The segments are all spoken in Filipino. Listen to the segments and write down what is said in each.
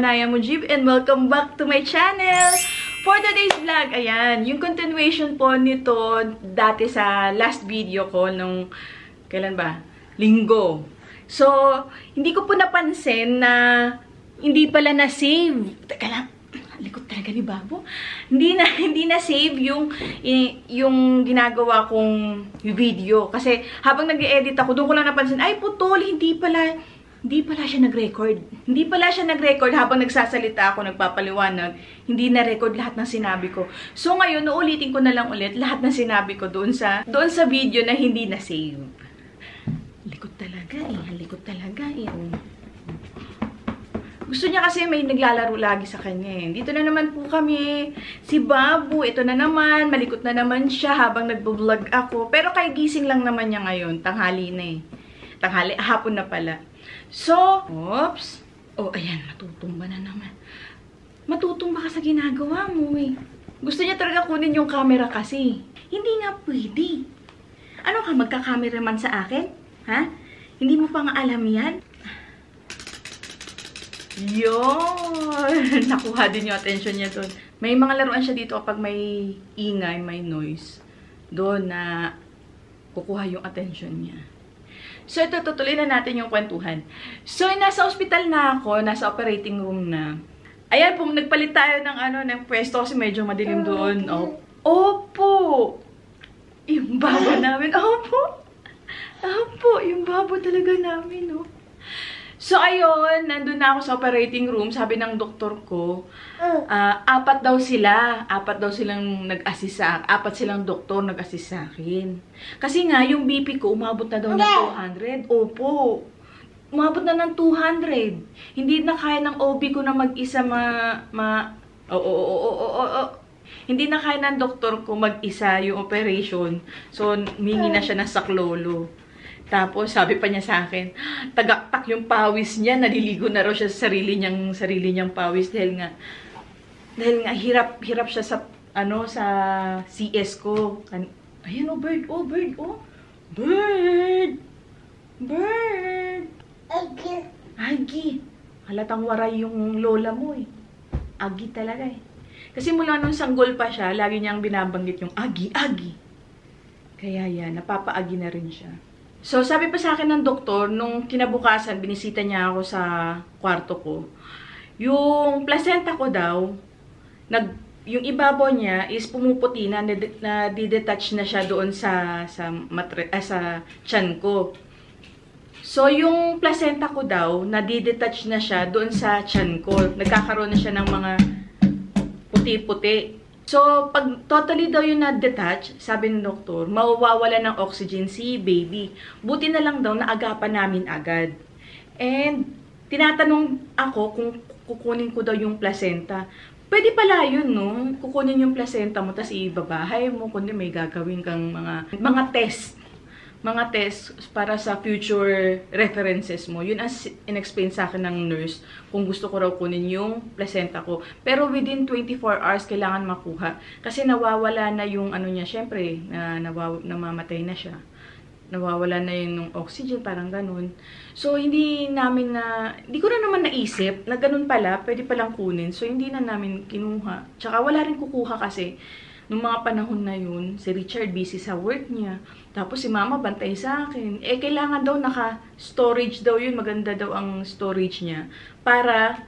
Naya Mujib and welcome back to my channel! For today's vlog, ayan, yung continuation po nito dati sa last video ko nung, kailan ba? Linggo. So, hindi ko po napansin na hindi pala na-save. Teka lang, likod talaga ni Babo. Hindi na save yung ginagawa kong video. Kasi habang nag-i-edit ako, doon ko lang napansin, ay putol, hindi pala siya nag-record. Hindi pala siya nag-record habang nagsasalita ako, nagpapaliwanag. Hindi na-record lahat ng sinabi ko. So ngayon, uulitin ko na lang ulit lahat ng sinabi ko doon sa video na hindi na-save. Likod talaga eh. Gusto niya kasi may naglalaro lagi sa kanya eh. Dito na naman po kami. Si Babu, ito na naman. Malikot na naman siya habang nagbo-vlog ako. Pero kay gising lang naman niya ngayon. Tanghali na eh. Hapon na pala. So, oops. Oh, ayan, matutumba na naman. Matutumba ka sa ginagawa mo eh. Gusto niya talaga kunin yung camera kasi. Hindi nga pwede. Ano ka, magka-cameraman sa akin? Ha? Hindi mo pa nga alam yan? Yun! Nakuha din yung attention niya doon. May mga laruan siya dito kapag may ingay, may noise. Doon na kukuha yung attention niya. So, ito, tutuloy na natin yung kwentuhan. So, nasa ospital na ako, nasa operating room na. Ayan po, nagpalit tayo ng pwesto kasi medyo madilim doon. Opo! Yung babo namin. Opo! Yung babo talaga namin, oh. So, ayun, nandun na ako sa operating room. Sabi ng doktor ko, apat daw silang nag-assist sa akin. Apat silang doktor nag-assist sa akin. Kasi nga, yung BP ko, umabot na daw ng 200. Opo. Umabot na ng 200. Hindi na kaya ng OB ko na mag-isa Hindi na kaya ng doktor ko mag-isa yung operation. So, mingi na siya ng saklolo. Tapos, sabi pa niya sa akin, tagaktak yung pawis niya, naliligo na raw siya sa sarili niyang pawis dahil nga hirap siya sa CS ko. Ayan, bird. Agi. Halatang waray yung lola mo eh. Agi talaga eh. Kasi mula nung sanggol pa siya, lagi niyang binabanggit yung agi. Kaya yan, napapaagi na rin siya. So, sabi pa sa akin ng doktor, nung kinabukasan, binisita niya ako sa kwarto ko. Yung placenta ko daw, yung ibabaw niya is pumuputi na di-detach na siya doon sa tiyan ko. So, yung placenta ko daw, di-detach na siya doon sa tiyan ko. Nagkakaroon na siya ng mga puti-puti. So, pag totally daw yung na-detach, sabi ng doktor, mawawala ng oxygen si baby. Buti na lang daw, naagapan namin agad. And, tinatanong ako kung kukunin ko daw yung placenta. Pwede pala yun, no? Kukunin yung placenta mo, tas ibabahay mo, kundi may gagawin kang mga test. Mga test para sa future references mo. Yun as in-explain sa akin ng nurse kung gusto ko raw kunin yung placenta ko. Pero within 24 hours kailangan makuha. Kasi nawawala na yung niya, syempre, namamatay na siya. Nawawala na yung oxygen, parang ganun. So, hindi ko na naman naisip na ganun pala, pwede palang kunin. So, hindi na namin kinuha. Tsaka wala rin kukuha kasi nung mga panahon na yun, si Richard busy sa work niya. Tapos si Mama bantay sa akin. Eh, kailangan daw naka-storage daw yun. Maganda daw ang storage niya. Para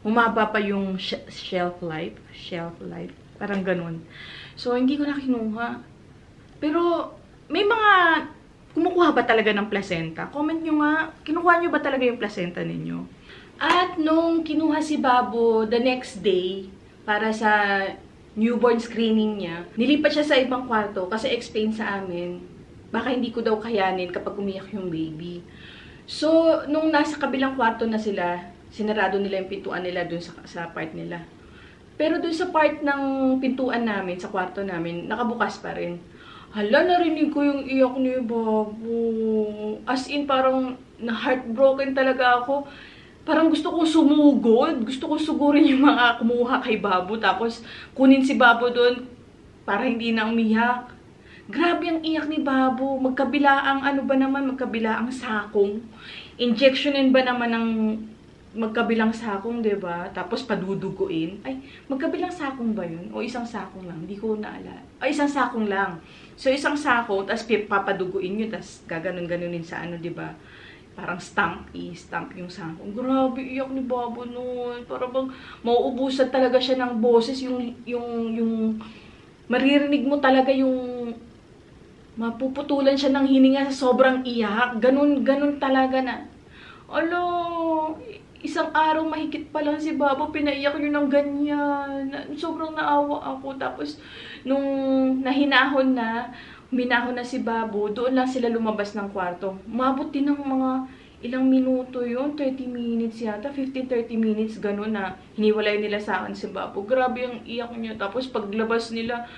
humaba pa yung shelf life. Parang ganun. So, hindi ko na kinuha. Pero, may mga kumukuha ba talaga ng placenta? Comment nyo nga, kinukuha nyo ba talaga yung placenta ninyo? At nung kinuha si Babo the next day, para sa newborn screening niya, nilipat siya sa ibang kwarto kasi explain sa amin, baka hindi ko daw kayanin kapag umiyak yung baby. So, nung nasa kabilang kwarto na sila, sinarado nila yung pintuan nila dun sa part nila. Pero dun sa part ng pintuan namin, sa kwarto namin, nakabukas pa rin. Hala, narinig ko yung iyak ni Babo. As in, parang na-heartbroken talaga ako. Parang gusto kong sumugod. Gusto kong sugurin yung mga kumuha kay Babo. Tapos, kunin si Babo doon para hindi na umiyak. Grabe ang iyak ni Babo. Magkabila ang sakong. Injectionin ba naman ng magkabilang sakong, 'di ba? Tapos paduduguin. Ay, magkabilang sakong ba 'yun? O isang sakong lang? Hindi ko naalala. Ay, isang sakong lang. So, isang sako, tapos papaduguin 'yun, tapos gaganon-ganonin sa ano, 'di ba? Parang stamp yung sako. Grabe, iyak ni Babo noon. Para bang mauubusan talaga siya ng boses, yung maririnig mo talaga yung mapuputulan siya ng hininga sa sobrang iyak. Ganun talaga na. Alo, isang araw mahigit pa lang si Babo, pinaiyak yun ng ganyan. Sobrang naawa ako. Tapos, nung nahinahon na, huminahon na si Babo, doon lang sila lumabas ng kwarto. Umabot din ng mga ilang minuto yun, 30 minutes yata, 15-30 minutes, gano'n na hiniwalay nila sa akin si Babo. Grabe yung iyak niya. Tapos paglabas nila,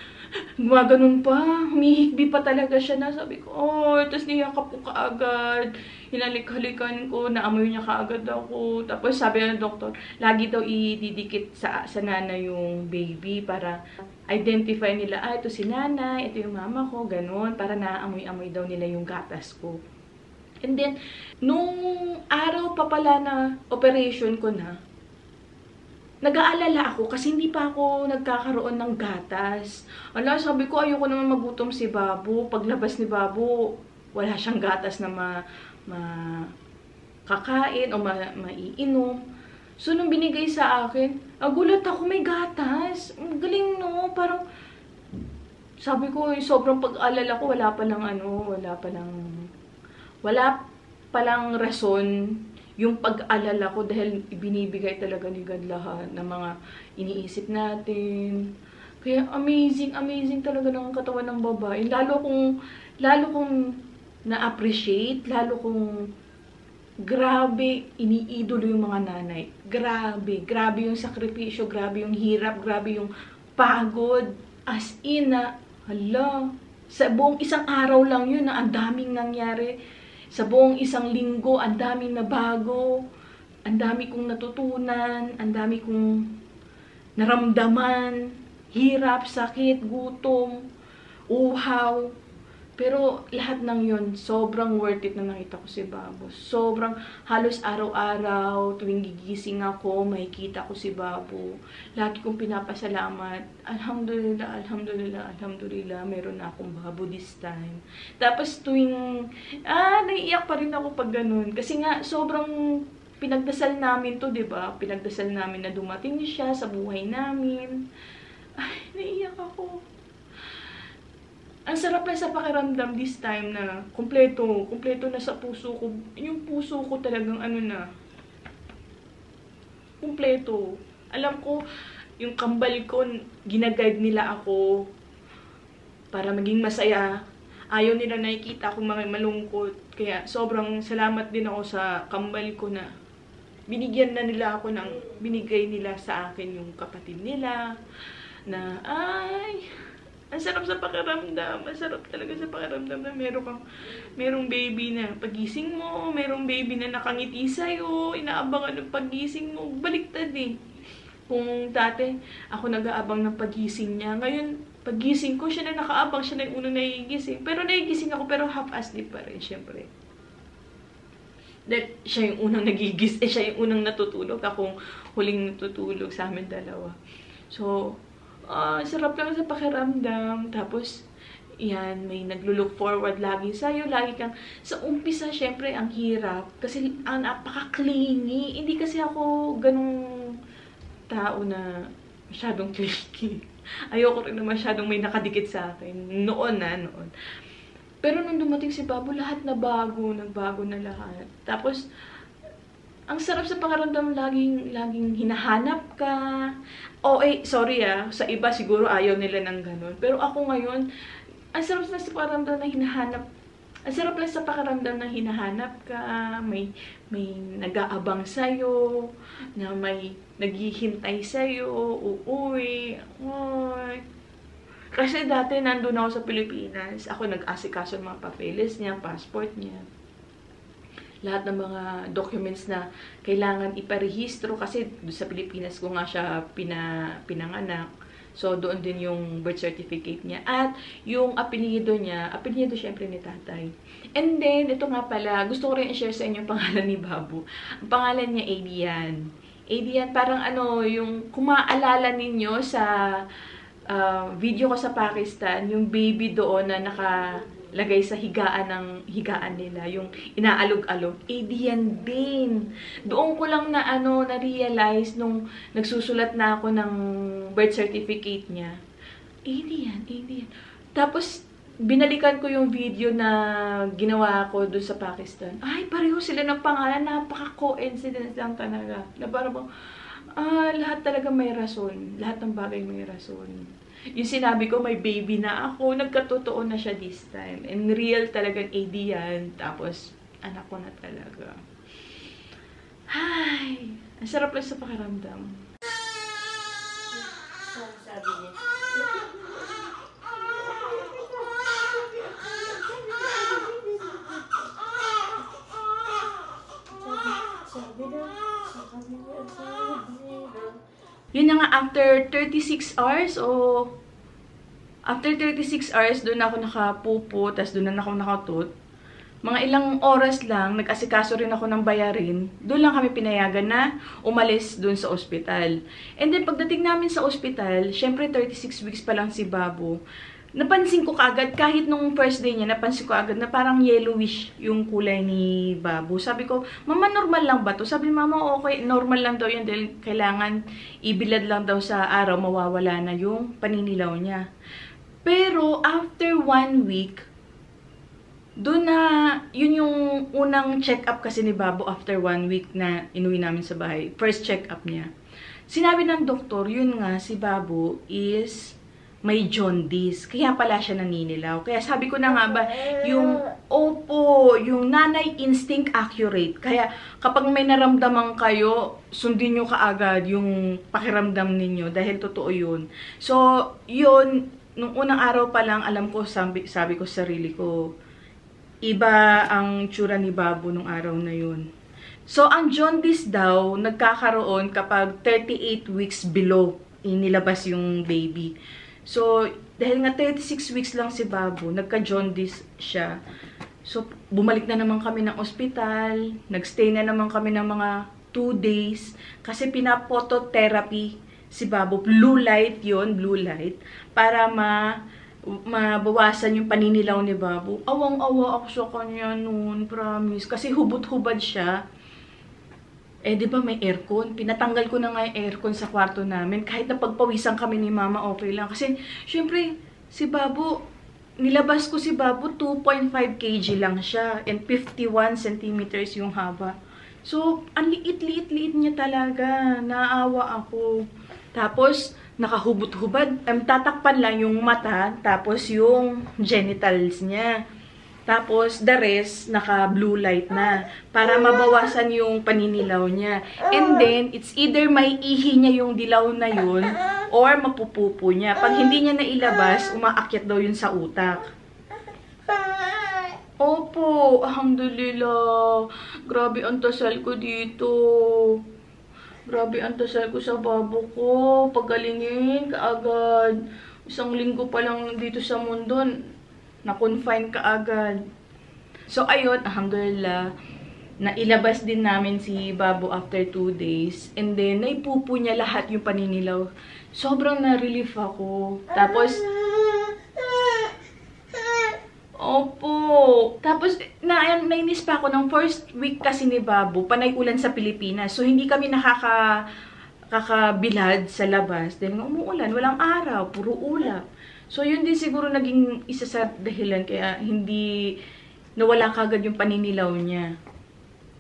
gumaganon pa, humihikbi pa talaga siya na. Sabi ko, oh, tapos niyakap ko kaagad, hinalik-halikan ko, naamoy niya kaagad ako. Tapos sabi ng doktor, lagi daw ididikit sa nana yung baby para identify nila, ito si nanay, ito yung mama ko, ganun, para naamoy-amoy daw nila yung gatas ko. And then, nung araw pa pala na operation ko na, nag-aalala ako kasi hindi pa ako nagkakaroon ng gatas. Ala, sabi ko, ayoko naman magutom si Babo. Paglabas ni Babo, wala siyang gatas na kakain o maiinom. So, nung binigay sa akin, gulat ako, may gatas. Galing, no? Parang, sabi ko, sobrang pag-alala ko, wala palang rason yung pag-alala ko dahil ibinibigay talaga ni God lahat ng mga iniisip natin. Kaya amazing talaga ng katawan ng babae. Lalo kong na-appreciate, lalo kong grabe iniidolo yung mga nanay. Grabe yung sakripisyo, grabe yung hirap, grabe yung pagod. As in hala, sa buong isang araw lang yun na ang daming nangyari. Sa buong isang linggo, ang daming nabago, ang dami kong natutunan, ang dami kong naramdaman, hirap, sakit, gutom, uhaw. Pero lahat ng yun, sobrang worth it na nakita ko si Babo. Sobrang halos araw-araw, tuwing gigising ako, makikita ko si Babo. Lagi kong pinapasalamat. Alhamdulillah, meron na akong Babo this time. Tapos tuwing, naiiyak pa rin ako pag ganun. Kasi nga, sobrang pinagdasal namin to, diba? Pinagdasal namin na dumating siya sa buhay namin. Ay, naiiyak ako. Ang sarap lang sa pakiramdam this time na kumpleto na sa puso ko. Yung puso ko talagang kumpleto. Alam ko, yung kambal ko, ginaguide nila ako para maging masaya. Ayaw nila nakikita akong mga malungkot. Kaya sobrang salamat din ako sa kambal ko na binigyan na nila ako ng binigay nila sa akin yung kapatid nila. Na, ang sarap sa pakiramdam. Ang sarap talaga sa pakiramdam na merong baby na pagising mo, merong baby na nakangiti sa'yo, inaabangan ng pagising mo. Baliktad eh. Kung dati, ako nag-aabang ng pagising niya. Ngayon, pagising ko, siya na nakaabang, siya na yung unang naigising. Pero naigising ako, pero half-asleep pa rin, syempre. That siya yung unang siya yung unang natutulog. Akong huling natutulog sa amin dalawa. So, sarap lang sa pakiramdam. Tapos, yan, may naglo-look forward lagi sa'yo. Lagi kang, sa umpisa, syempre, ang hirap. Kasi, ang napaka-clingy. Hindi kasi ako ganung tao na masyadong clingy. Ayoko rin na masyadong may nakadikit sa akin. Noon. Pero nung dumating si Babo, lahat na bago. Nagbago na lahat. Tapos, ang sarap sa pakiramdam, laging hinahanap ka. Sorry sa iba siguro ayaw nila ng ganun. Pero ako ngayon, ang sarap na sa pakiramdam na hinahanap. Ang sarap lang sa pakiramdam na hinahanap ka, may nag-aabang sa'yo, na may naghihintay sa'yo, uuwi. Kasi dati nandun ako sa Pilipinas, ako nag-asikaso ng mga papeles niya, passport niya. Lahat ng mga documents na kailangan iparehistro kasi sa Pilipinas ko nga siya pinanganak. So, doon din yung birth certificate niya. At yung apelyido niya, apelyido syempre ni tatay. And then, ito nga pala, gusto ko rin i-share sa inyo yung pangalan ni Babu. Ang pangalan niya, Adian. Adian, parang ano, yung kumaalala ninyo sa video ko sa Pakistan, yung baby doon na nakalagay sa higaan nila, yung inaalog-alog. Adian din. Doon ko lang na na-realize nung nagsusulat na ako ng birth certificate niya. Adian. Tapos, binalikan ko yung video na ginawa ko doon sa Pakistan. Ay, pareho sila ng pangalan. Napaka-coincidence lang talaga. Na parang, lahat talaga may rason. Lahat ng bagay may rason. Yung sinabi ko, may baby na ako. Nagkatotoo na siya this time. And real talagang AD yan. Tapos, anak ko na talaga. Ay, ang sarap lang sa pakiramdam. Sabi niya. Yun na nga, after 36 hours, after 36 hours, doon ako nakapupo, tas doon na ako nakatut. Mga ilang oras lang, nag-asikaso rin ako ng bayarin. Doon lang kami pinayagan na umalis doon sa ospital. And then, pagdating namin sa ospital, syempre 36 weeks pa lang si Babu. Napansin ko kaagad, kahit nung first day niya, napansin ko agad na parang yellowish yung kulay ni Babu. Sabi ko, Mama, normal lang ba to? Sabi ni Mama, okay, normal lang daw yun dahil kailangan ibilad lang daw sa araw, mawawala na yung paninilaw niya. Pero, after 1 week, doon na, yun yung unang check-up kasi ni Babu after 1 week na inuwi namin sa bahay. First check-up niya. Sinabi ng doktor, yun nga, si Babu is may jaundice. Kaya pala siya naninilaw. Kaya sabi ko na nga ba, yung yung nanay instinct accurate. Kaya kapag may naramdaman kayo, sundin nyo kaagad yung pakiramdam ninyo dahil totoo yun. So, yun, nung unang araw pa lang, alam ko, sabi ko sa sarili ko, iba ang tsura ni Babu nung araw na yun. So, ang jaundice daw, nagkakaroon kapag 38 weeks below inilabas yung baby. So, dahil nga 36 weeks lang si Babu, nagka-jaundice siya. So, bumalik na naman kami ng ospital, nagstay na naman kami ng mga 2 days, kasi pinapototherapy si Babu. Blue light yon, blue light, para mabawasan yung paninilaw ni Babu. Awang-awa ako sa kanya noon, promise. Kasi hubot-hubad siya. Eh, di ba may aircon? Pinatanggal ko na nga yung aircon sa kwarto namin. Kahit na pagpawisan kami ni Mama, okay lang. Kasi, syempre, si Babu, nilabas ko si Babu, 2.5 kg lang siya. And 51 centimeters yung haba. So, ang liit-liit-liit niya talaga. Naawa ako. Tapos, nakahubot-hubad. Tatakpan lang yung mata, tapos yung genitals niya. Tapos, the rest, naka-blue light na. Para mabawasan yung paninilaw niya. And then, it's either may ihi niya yung dilaw na yun, or mapupupo niya. Pag hindi niya nailabas, umaakyat daw yun sa utak. Opo, alhamdulillah. Grabe ang tasal ko dito. Grabe ang tasal ko sa Babu ko. Pagalingin kaagad. Isang linggo pa lang dito sa mundo, na-confine ka agad. So, ayun, alhamdulillah, nailabas din namin si Babu after 2 days. And then, naipupo niya lahat yung paninilaw. Sobrang na-relief ako. Tapos, opo. Tapos, nainis pa ako ng first week kasi ni Babu, panay ulan sa Pilipinas. So, hindi kami nakakabilad sa labas. Dahil nga umuulan, walang araw, puro ulap. So, yun din siguro naging isa sa dahilan kaya hindi nawala kagad yung paninilaw niya.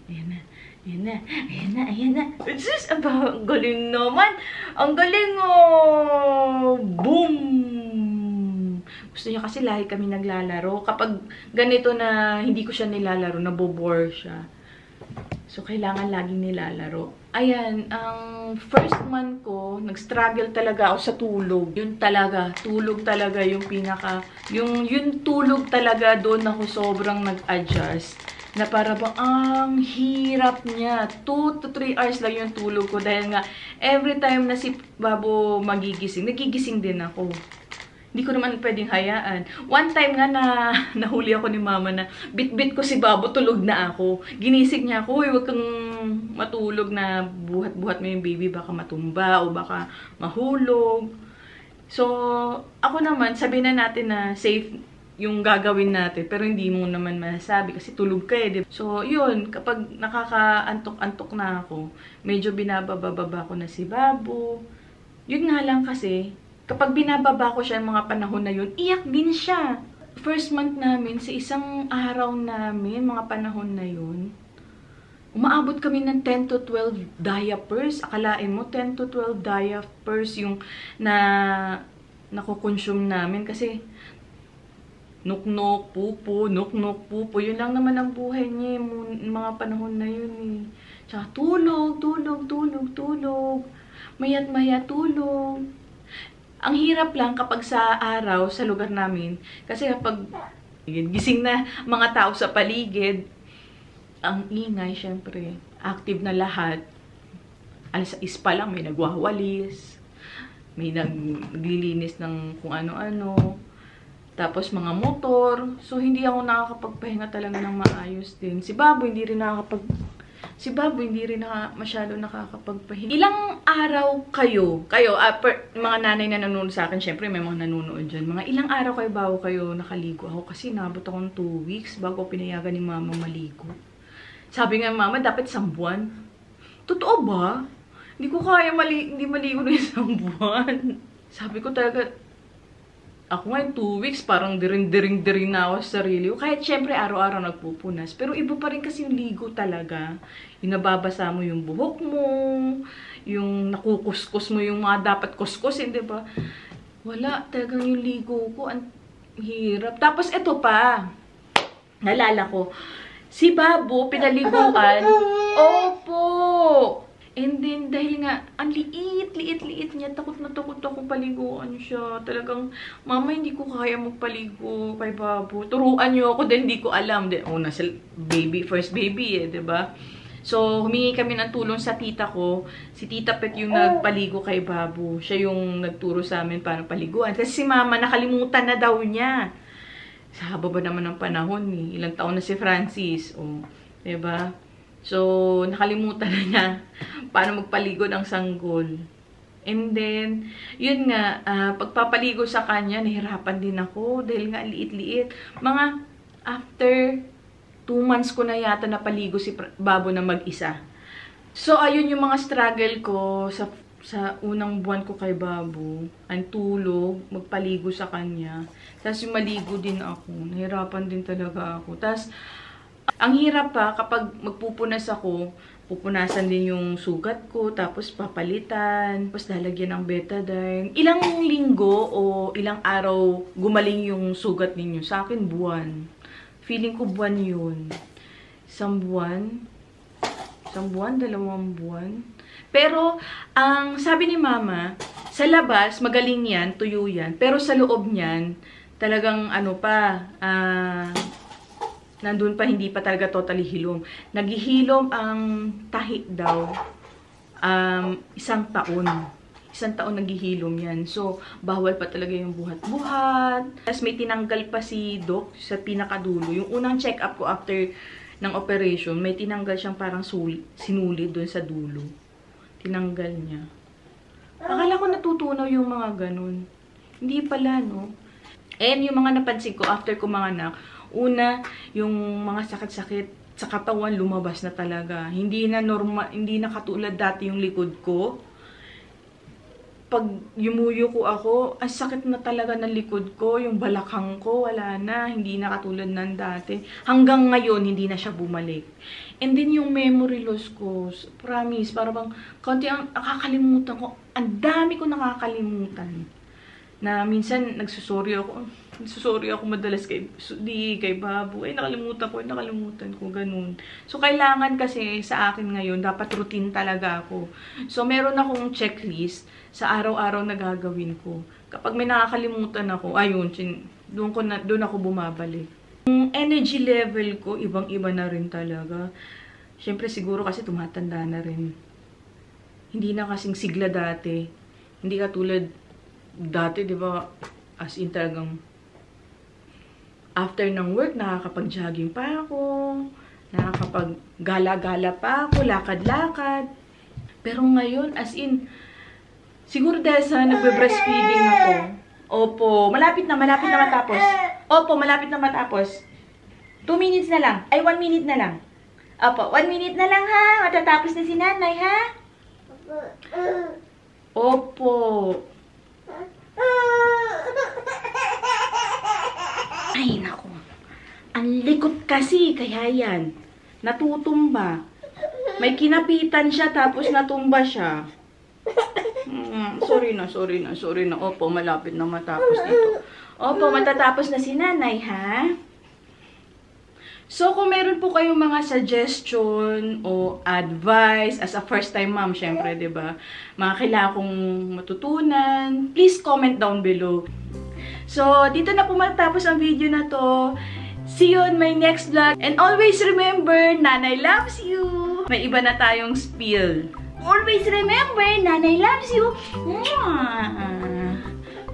Ayan na. Ayan na. Ayan na. Ayan na. Sus, ang galing naman. Ang galing, oh. Boom! Gusto niya kasi lahi kami naglalaro. Kapag ganito na hindi ko siya nilalaro, nabobore siya. So, kailangan laging nilalaro. Ayan, ang first month ko, nag-struggle talaga ako sa tulog. Yun talaga, tulog talaga yung pinaka, yung tulog talaga doon ako sobrang nag-adjust. Na para bang ang hirap niya. 2 to 3 hours lang yung tulog ko dahil nga every time na si Babo magigising, nagigising din ako. Hindi ko naman pwedeng hayaan. One time nga na nahuli ako ni mama na bit-bit ko si Babo, tulog na ako. Ginising niya ako, huwag kang matulog na buhat-buhat mo yung baby, baka matumba o baka mahulog. So, ako naman, sabi na natin na safe yung gagawin natin, pero hindi mo naman masasabi kasi tulog ka eh. So, yun, kapag nakakaantok-antok na ako, medyo binababa ko na si Babo. Yun nga lang kasi, kapag binababa ko siya yung mga panahon na yun, iyak din siya. First month namin, sa isang araw namin, mga panahon na yun, umaabot kami ng 10 to 12 diapers. Akalain mo, 10 to 12 diapers yung nakukonsume namin. Kasi, nuk-nuk, pupo, nuk-nuk, pupo. Yun lang naman ang buhay niya yung mga panahon na yun eh. Tsaka tulog, tulog, tulog, tulog. Mayat-maya tulog. Ang hirap lang kapag sa araw, sa lugar namin, kasi kapag gising na mga tao sa paligid, ang ingay, syempre, active na lahat. Alas 6 pa lang, may nagwawalis, may naglilinis ng kung ano-ano, tapos mga motor. So, hindi ako nakakapagpahinga talaga ng maayos din. Si Babo, hindi rin masyado nakakapagpahinga. Ilang araw kayo, mga nanay na nanonood sa akin, syempre may mga nanonood dyan. Mga ilang araw kayo nakaligo? Ako kasi nabot ako ng 2 weeks bago pinayagan ni mama maligo. Sabi nga mama, dapat 1 buwan. Totoo ba? Hindi ko kaya hindi maligo na 1 buwan. Sabi ko talaga, ako nga 2 weeks, parang diring na ako sa sarili ko. Kahit syempre araw-araw nagpupunas. Pero iba pa rin kasi yung ligo talaga. Yung nababasa mo yung buhok mo, yung nakukuskus mo yung mga dapat kuskusin, di ba? Wala, talagang yung ligo ko, ang hirap. Tapos ito pa, nalala ko, si Babo, pinaliguan, opo! And then, dahil nga, ang liit niya, takot na takot ako paliguan siya. Talagang, mama, hindi ko kaya magpaligo kay Babo. Turuan niyo ako, then hindi ko alam. Then, nasa first baby eh, diba? So, humingi kami ng tulong sa tita ko. Si Tita Pet yung nagpaligo kay Babo. Siya yung nagturo sa amin paano paliguan. Kasi si mama, nakalimutan na daw niya. Sa haba ba naman ng panahon eh. Ilang taon na si Francis. Diba? So, nakalimutan na niya paano magpaligo ng sanggol. And then, yun nga, pagpapaligo sa kanya, nahirapan din ako dahil nga liit-liit. Mga after 2 months ko na yata napaligo si Babo na mag-isa. So, ayun yung mga struggle ko sa unang buwan ko kay Babo. Ang tulog, magpaligo sa kanya. Tapos yung maligo din ako. Nahirapan din talaga ako. Tapos, ang hirap pa kapag magpupunas ako, pupunasan din yung sugat ko, tapos papalitan, tapos lalagyan ng betadine. Ilang linggo o ilang araw gumaling yung sugat ninyo? Sa akin, buwan. Feeling ko buwan yun. 1 buwan? 1 buwan? 2 buwan? Pero, ang sabi ni mama, sa labas, magaling yan, tuyo yan. Pero sa loob niyan, talagang nandun pa, hindi pa talaga totally hilom. Naghihilom ang tahi daw 1 taon. 1 taon naghihilom yan. So, bawal pa talaga yung buhat-buhat. Tapos may tinanggal pa si Doc sa pinakadulo. Yung unang check-up ko after ng operation, may tinanggal siyang parang sinulid doon sa dulo. Tinanggal niya. Akala ko natutunaw yung mga ganun. Hindi pala, no? And yung mga napansin ko after ko mga anak, una, yung mga sakit-sakit sa katawan lumabas na talaga. Hindi na katulad dati yung likod ko. Pag yumuyo ko ako, ang sakit na talaga ng likod ko, yung balakang ko, wala na, hindi na katulad ng dati. Hanggang ngayon, hindi na siya bumalik. And then yung memory loss ko, promise, parang konti ang nakakalimutan ko. Ang dami ko nakakalimutan. Na minsan nagsusorry ako madalas kay Babo. Nakalimutan ko, ganun. So, kailangan kasi sa akin ngayon, dapat routine talaga ako. So, meron akong checklist sa araw-araw na gagawin ko. Kapag may nakakalimutan ako, ayun, doon ako bumabalik. Yung energy level ko, ibang-iba na rin talaga. Siyempre, siguro kasi tumatanda na rin. Hindi na kasing sigla dati. Hindi katulad dati, di ba, as in talagang after ng work, nakakapag-jogging pa ako, nakakapag-gala-gala pa ako, lakad-lakad. Pero ngayon, as in, siguro dahil sa nagbe-breastfeeding ako, opo, malapit na matapos. Opo, malapit na matapos. 2 minutes na lang. Ay, 1 minute na lang. Opo, 1 minute na lang ha. Matatapos na si nanay ha. Opo. Ay, naku. Ang likot kasi, kaya yan. Natutumba. May kinapitan siya, tapos natumba siya. Sorry na. Opo, malapit na matapos dito. Opo, matatapos na si nanay, ha? So, kung meron po kayong mga suggestion o advice as a first-time mom, syempre, di ba? Mga kailangan kong matutunan, please comment down below. So, dito na po matapos ang video na to. See you on my next vlog. And always remember, Nanay loves you. May iba na tayong spiel. Always remember, Nanay loves you.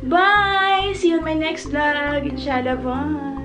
Bye! See you on my next vlog. Inshallah, bye!